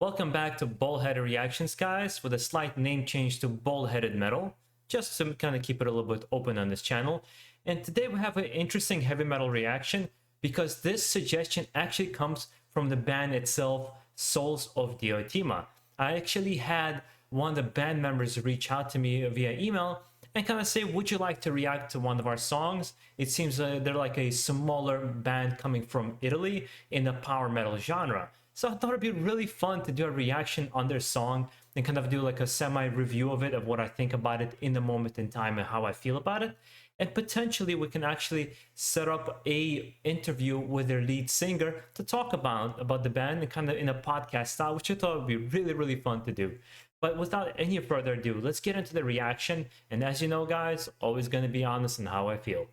Welcome back to BaldHeaded Reactions, guys, with a slight name change to BaldHeaded Metal, just to kind of keep it a little bit open on this channel. And today we have an interesting heavy metal reaction because this suggestion actually comes from the band itself, Souls of Diotima. I actually had one of the band members reach out to me via email and kind of say, would you like to react to one of our songs? It seems they're like a smaller band coming from Italy in the power metal genre. So I thought it'd be really fun to do a reaction on their song and kind of do like a semi-review of it, of what I think about it in the moment in time and how I feel about it. And potentially we can actually set up a interview with their lead singer to talk about the band and kind of in a podcast style, which I thought would be really fun to do. But without any further ado, let's get into the reaction. And as you know, guys, always going to be honest in how I feel.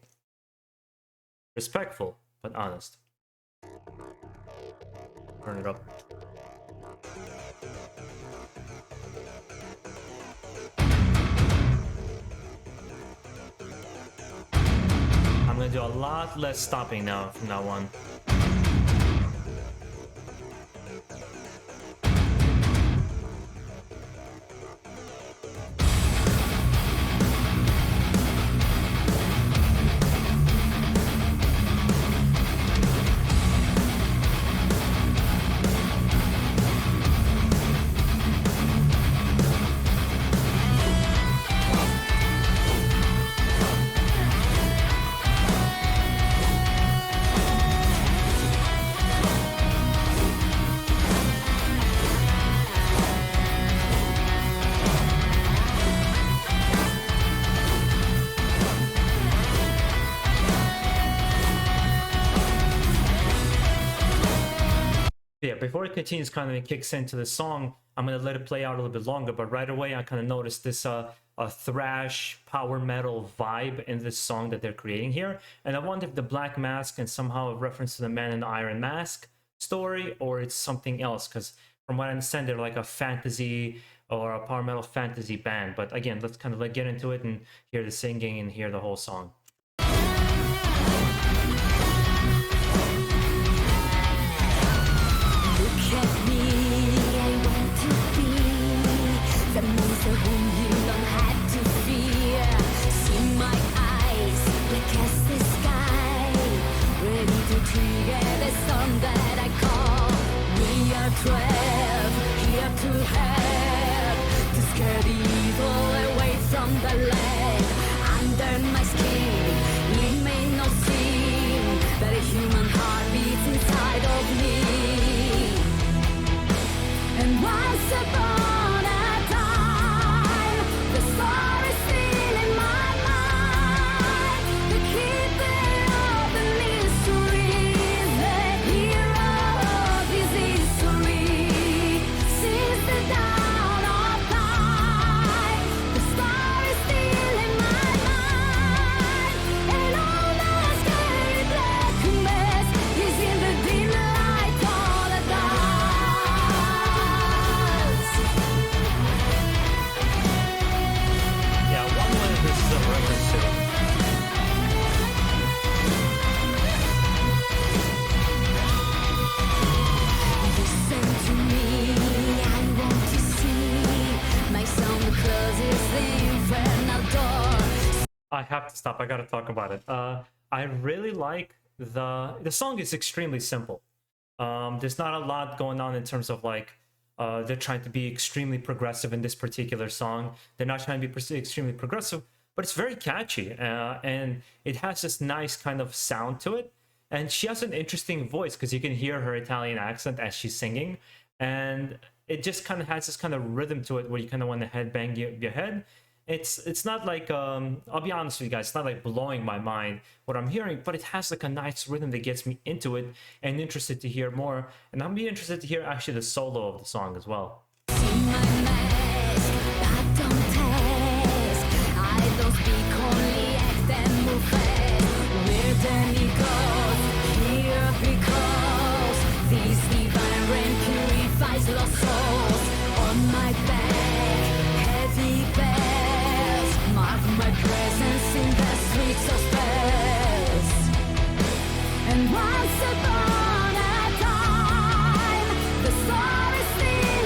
Respectful, but honest. Turn it up. I'm gonna do a lot less stopping now from now on. Yeah, before it continues, kind of kicks into the song, I'm gonna let it play out a little bit longer. But right away, I kind of noticed this a thrash power metal vibe in this song that they're creating here, and I wonder if the Black Mask and somehow a reference to the Man in the Iron Mask story, or it's something else. Because from what I understand, they're like a fantasy or a power metal fantasy band. But again, let's kind of get into it and hear the singing and hear the whole song. I have to stop. I gotta talk about it. I really like the song is extremely simple. There's not a lot going on in terms of like they're trying to be extremely progressive in this particular song. They're not trying to be extremely progressive, but it's very catchy and it has this nice kind of sound to it. And she has an interesting voice because you can hear her Italian accent as she's singing, and it just kind of has this kind of rhythm to it where you kind of want to headbang your head. It's not like I'll be honest with you guys, it's not like blowing my mind what I'm hearing, but it has like a nice rhythm that gets me into it and interested to hear more. And I'm be interested to hear actually the solo of the song as well. And once upon a time, the story still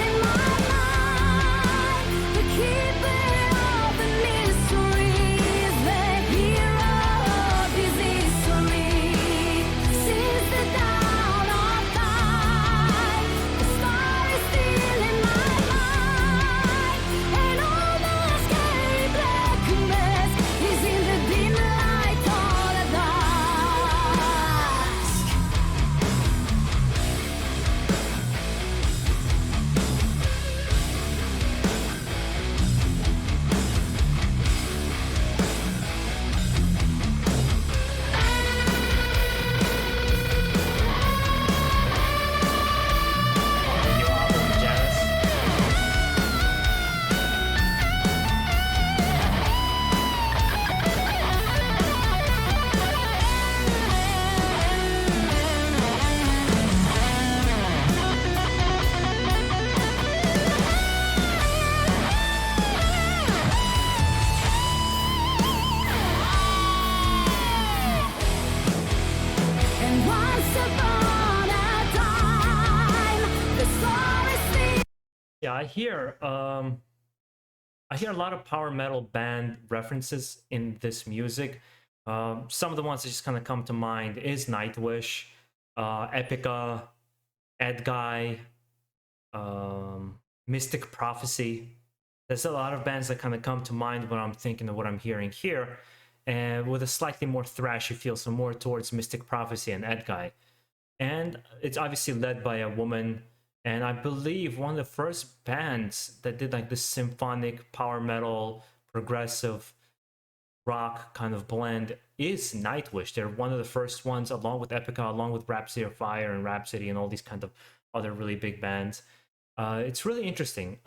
Yeah, I hear a lot of power metal band references in this music. Some of the ones that just kind of come to mind is Nightwish, Epica, Edguy, Mystic Prophecy. There's a lot of bands that kind of come to mind when I'm thinking of what I'm hearing here, and with a slightly more thrashy feel, so more towards Mystic Prophecy and Edguy. And it's obviously led by a woman, and I believe one of the first bands that did like this symphonic power metal progressive rock kind of blend is Nightwish. They're one of the first ones, along with Epica, along with Rhapsody of Fire and Rhapsody and all these kind of other really big bands. It's really interesting.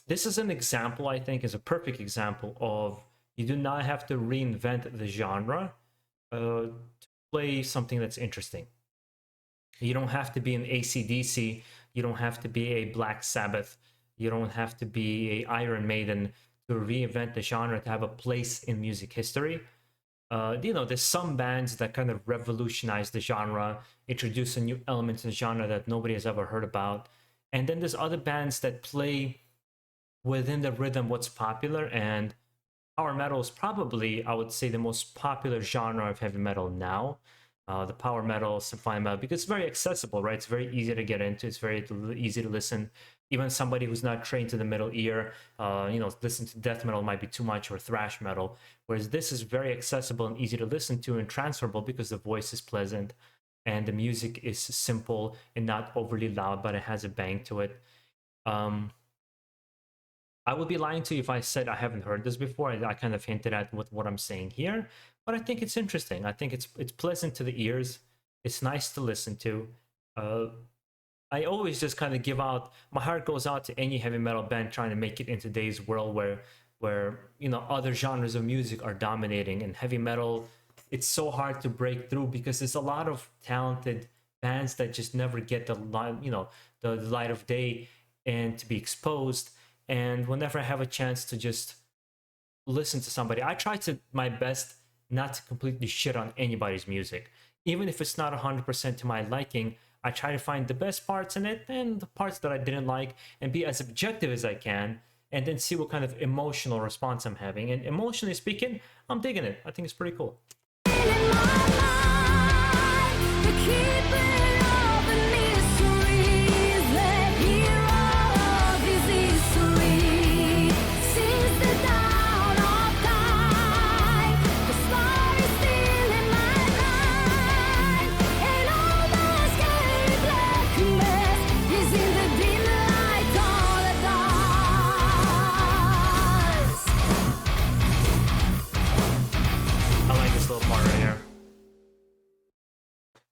This is an example, I think, is a perfect example of you do not have to reinvent the genre to play something that's interesting. You don't have to be an AC/DC. You don't have to be a Black Sabbath. You don't have to be a Iron Maiden to reinvent the genre to have a place in music history. There's some bands that kind of revolutionize the genre, introduce a new element to the genre that nobody has ever heard about. And then there's other bands that play within the rhythm what's popular. And power metal is probably, I would say, the most popular genre of heavy metal now. The power metal, symphonic metal, because it's very accessible, right? It's very easy to get into. It's very easy to listen. Even somebody who's not trained to the middle ear, listen to death metal might be too much, or thrash metal. Whereas this is very accessible and easy to listen to and transferable because the voice is pleasant and the music is simple and not overly loud, but it has a bang to it. Um, I would be lying to you if I said I haven't heard this before. I kind of hinted at what I'm saying here, but I think it's interesting. I think it's pleasant to the ears. It's nice to listen to. Uh, I always just kind of give out. My heart goes out to any heavy metal band trying to make it in today's world where other genres of music are dominating, and heavy metal. It's so hard to break through because there's a lot of talented bands that just never get the light, the light of day and to be exposed. And whenever I have a chance to just listen to somebody, I try to my best not to completely shit on anybody's music, even if it's not 100% to my liking. I try to find the best parts in it and the parts that I didn't like, and be as objective as I can, and then see what kind of emotional response I'm having. And emotionally speaking, I'm digging it. I think it's pretty cool. I like this little part right here.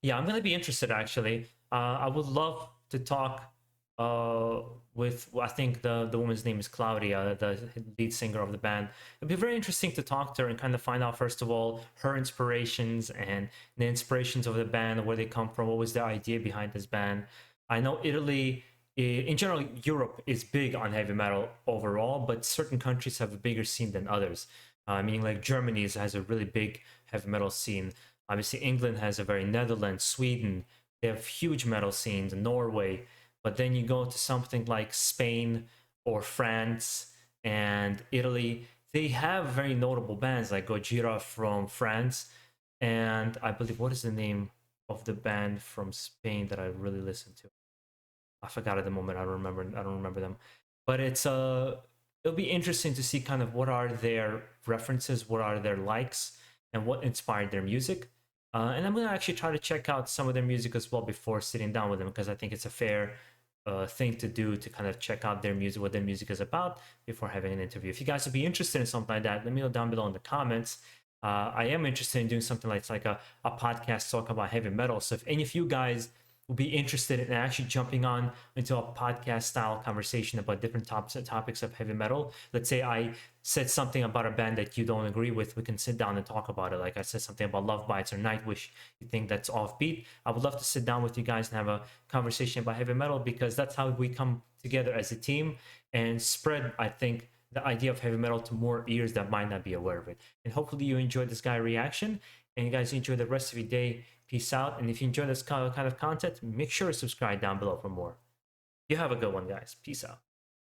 Yeah, I'm gonna be interested actually. I would love to talk with, I think the woman's name is Claudia, the lead singer of the band. It'd be very interesting to talk to her and kind of find out, first of all, her inspirations and the inspirations of the band, where they come from, what was the idea behind this band. I know Italy, in general, Europe is big on heavy metal overall, but certain countries have a bigger scene than others. Meaning like Germany has a really big heavy metal scene. Obviously, England has a very, Netherlands, Sweden, they have huge metal scenes, Norway. But then you go to something like Spain or France and Italy, they have very notable bands like Gojira from France. And I believe, what is the name of the band from Spain that I really listen to? I forgot at the moment. I don't remember them. But it'll be interesting to see kind of what are their references, what are their likes, and what inspired their music. And I'm gonna actually try to check out some of their music as well before sitting down with them, because I think it's a fair thing to do, to kind of check out their music, what their music is about, before having an interview. If you guys would be interested in something like that, let me know down below in the comments. I am interested in doing something like a podcast talk about heavy metal. So if any of you guys will be interested in actually jumping on into a podcast style conversation about different topics of heavy metal. Let's say I said something about a band that you don't agree with, we can sit down and talk about it. Like I said something about Love Bites or Nightwish, you think that's offbeat. I would love to sit down with you guys and have a conversation about heavy metal, because that's how we come together as a team and spread, I think, the idea of heavy metal to more ears that might not be aware of it. And hopefully you enjoyed this guy reaction, and you guys enjoy the rest of your day. Peace out. And if you enjoy this kind of content, make sure to subscribe down below for more. You have a good one, guys. Peace out.